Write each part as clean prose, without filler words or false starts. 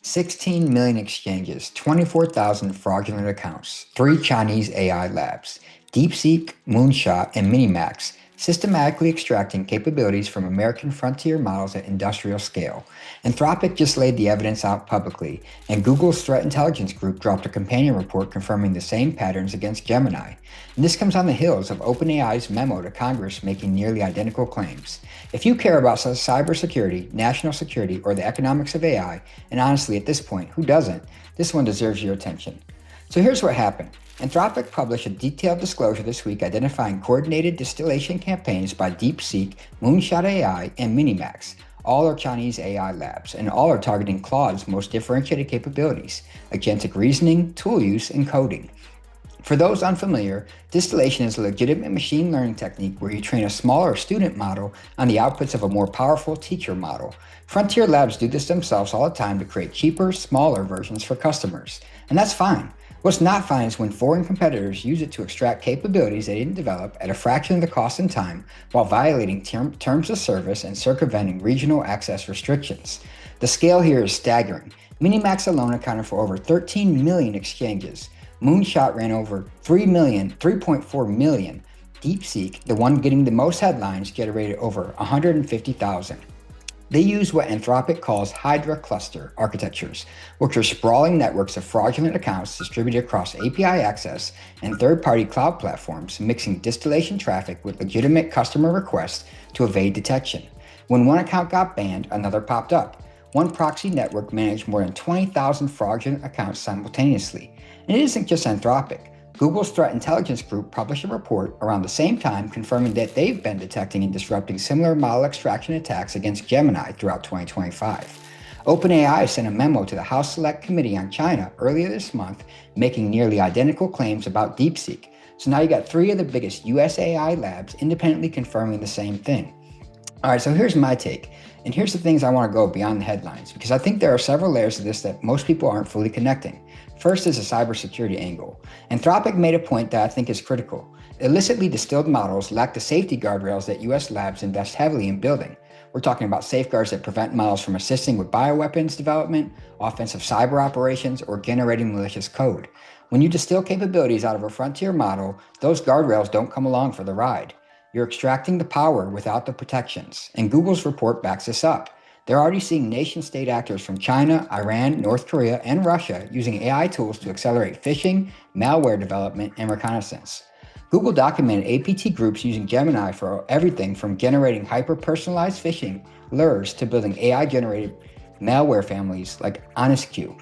16 million exchanges, 24,000 fraudulent accounts, 3 Chinese AI labs, DeepSeek, Moonshot, and Minimax, systematically extracting capabilities from American frontier models at industrial scale. Anthropic just laid the evidence out publicly, and Google's threat intelligence group dropped a companion report confirming the same patterns against Gemini. And this comes on the heels of OpenAI's memo to Congress making nearly identical claims. If you care about cybersecurity, national security, or the economics of AI, and honestly at this point, who doesn't, this one deserves your attention. So here's what happened. Anthropic published a detailed disclosure this week identifying coordinated distillation campaigns by DeepSeek, Moonshot AI, and Minimax. All are Chinese AI labs, and all are targeting Claude's most differentiated capabilities: agentic reasoning, tool use, and coding. For those unfamiliar, distillation is a legitimate machine learning technique where you train a smaller student model on the outputs of a more powerful teacher model. Frontier labs do this themselves all the time to create cheaper, smaller versions for customers. And that's fine. What's not fine is when foreign competitors use it to extract capabilities they didn't develop at a fraction of the cost and time while violating terms of service and circumventing regional access restrictions. The scale here is staggering. Minimax alone accounted for over 13 million exchanges. Moonshot ran over 3.4 million. DeepSeek, the one getting the most headlines, generated over 150,000. They use what Anthropic calls Hydra cluster architectures, which are sprawling networks of fraudulent accounts distributed across API access and third-party cloud platforms, mixing distillation traffic with legitimate customer requests to evade detection. When one account got banned, another popped up. One proxy network managed more than 20,000 fraudulent accounts simultaneously. And it isn't just Anthropic. Google's threat intelligence group published a report around the same time confirming that they've been detecting and disrupting similar model extraction attacks against Gemini throughout 2025. OpenAI sent a memo to the House Select Committee on China earlier this month, making nearly identical claims about DeepSeek. So now you got 3 of the biggest US AI labs independently confirming the same thing. All right, so here's my take. And here's the things I want to go beyond the headlines, because I think there are several layers to this that most people aren't fully connecting. First is a cybersecurity angle. Anthropic made a point that I think is critical. Illicitly distilled models lack the safety guardrails that US labs invest heavily in building. We're talking about safeguards that prevent models from assisting with bioweapons development, offensive cyber operations, or generating malicious code. When you distill capabilities out of a frontier model, those guardrails don't come along for the ride. You're extracting the power without the protections, and Google's report backs this up. They're already seeing nation-state actors from China, Iran, North Korea, and Russia using AI tools to accelerate phishing, malware development, and reconnaissance. Google documented APT groups using Gemini for everything from generating hyper-personalized phishing lures to building AI-generated malware families like HonestQ,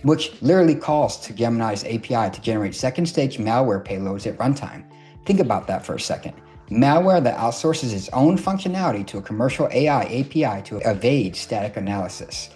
which literally calls to Gemini's API to generate second-stage malware payloads at runtime. Think about that for a second. Malware that outsources its own functionality to a commercial AI API to evade static analysis.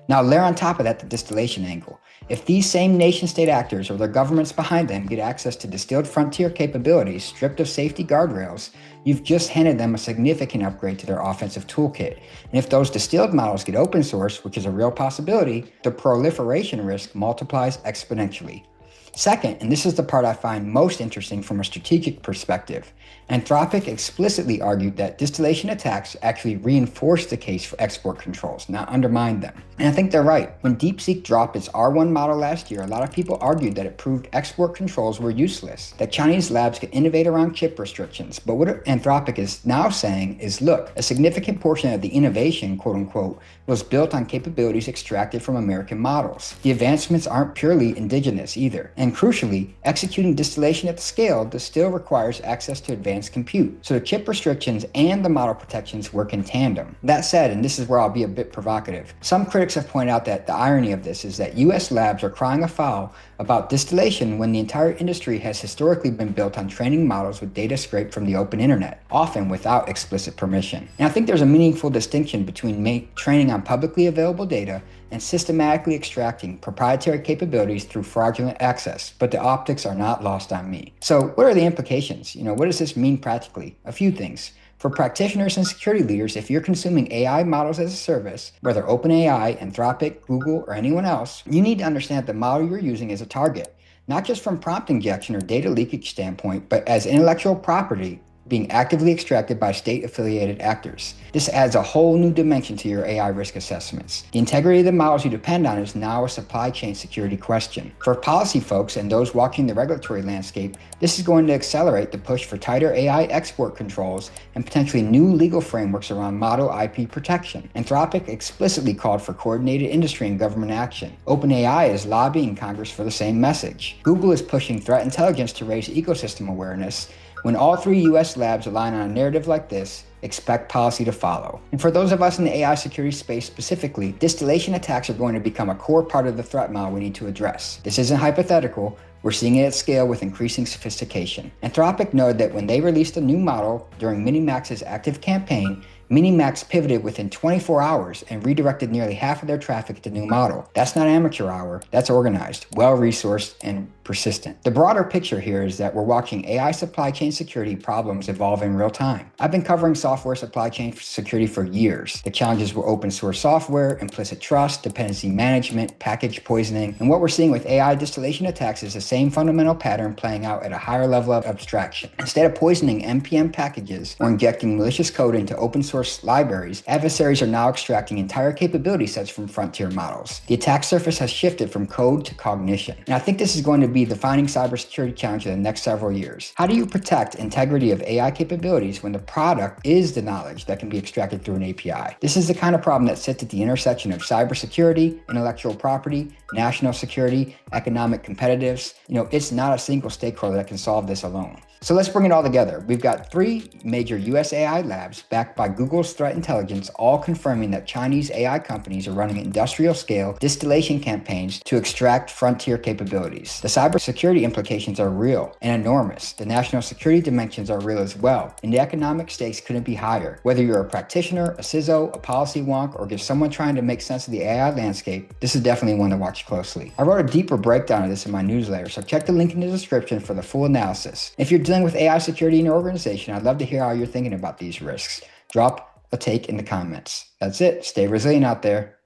Now layer on top of that the distillation angle. If these same nation-state actors or their governments behind them get access to distilled frontier capabilities stripped of safety guardrails, you've just handed them a significant upgrade to their offensive toolkit. And if those distilled models get open source, which is a real possibility, the proliferation risk multiplies exponentially. Second, and this is the part I find most interesting from a strategic perspective, Anthropic explicitly argued that distillation attacks actually reinforce the case for export controls, not undermine them. And I think they're right. When DeepSeek dropped its R1 model last year, a lot of people argued that it proved export controls were useless, that Chinese labs could innovate around chip restrictions. But what Anthropic is now saying is, look, a significant portion of the innovation, quote unquote, was built on capabilities extracted from American models. The advancements aren't purely indigenous either. And crucially, executing distillation at the scale still requires access to advanced compute. So the chip restrictions and the model protections work in tandem. That said, and this is where I'll be a bit provocative, some critics have pointed out that the irony of this is that US labs are crying afoul about distillation when the entire industry has historically been built on training models with data scraped from the open internet, often without explicit permission. And I think there's a meaningful distinction between training on publicly available data and systematically extracting proprietary capabilities through fraudulent access, but the optics are not lost on me. So what are the implications? What does this mean practically? A few things. For practitioners and security leaders, if you're consuming AI models as a service, whether OpenAI, Anthropic, Google, or anyone else, you need to understand that the model you're using is a target, not just from prompt injection or data leakage standpoint, but as intellectual property being actively extracted by state-affiliated actors. This adds a whole new dimension to your AI risk assessments. The integrity of the models you depend on is now a supply chain security question. For policy folks and those watching the regulatory landscape, this is going to accelerate the push for tighter AI export controls and potentially new legal frameworks around model IP protection. Anthropic explicitly called for coordinated industry and government action. OpenAI is lobbying Congress for the same message. Google is pushing threat intelligence to raise ecosystem awareness. When all 3 US labs align on a narrative like this, expect policy to follow. And for those of us in the AI security space specifically, distillation attacks are going to become a core part of the threat model we need to address. This isn't hypothetical. We're seeing it at scale with increasing sophistication. Anthropic noted that when they released a new model during Minimax's active campaign, Minimax pivoted within 24 hours and redirected nearly half of their traffic to the new model. That's not amateur hour, that's organized, well-resourced, and persistent. The broader picture here is that we're watching AI supply chain security problems evolve in real time. I've been covering software supply chain security for years. The challenges were open source software, implicit trust, dependency management, package poisoning, and what we're seeing with AI distillation attacks is the same fundamental pattern playing out at a higher level of abstraction. Instead of poisoning NPM packages or injecting malicious code into open source libraries, adversaries are now extracting entire capability sets from frontier models. The attack surface has shifted from code to cognition. And I think this is going to be the defining cybersecurity challenge in the next several years. How do you protect integrity of AI capabilities when the product is the knowledge that can be extracted through an API? This is the kind of problem that sits at the intersection of cybersecurity, intellectual property, national security, economic competitiveness. It's not a single stakeholder that can solve this alone. So let's bring it all together. We've got 3 major US AI labs backed by Google's threat intelligence, all confirming that Chinese AI companies are running industrial scale distillation campaigns to extract frontier capabilities. The cybersecurity implications are real and enormous. The national security dimensions are real as well, and the economic stakes couldn't be higher. Whether you're a practitioner, a CISO, a policy wonk, or just someone trying to make sense of the AI landscape, this is definitely one to watch closely. I wrote a deeper breakdown of this in my newsletter, so check the link in the description for the full analysis. If you're dealing with AI security in your organization, I'd love to hear how you're thinking about these risks. Drop a take in the comments. That's it. Stay resilient out there.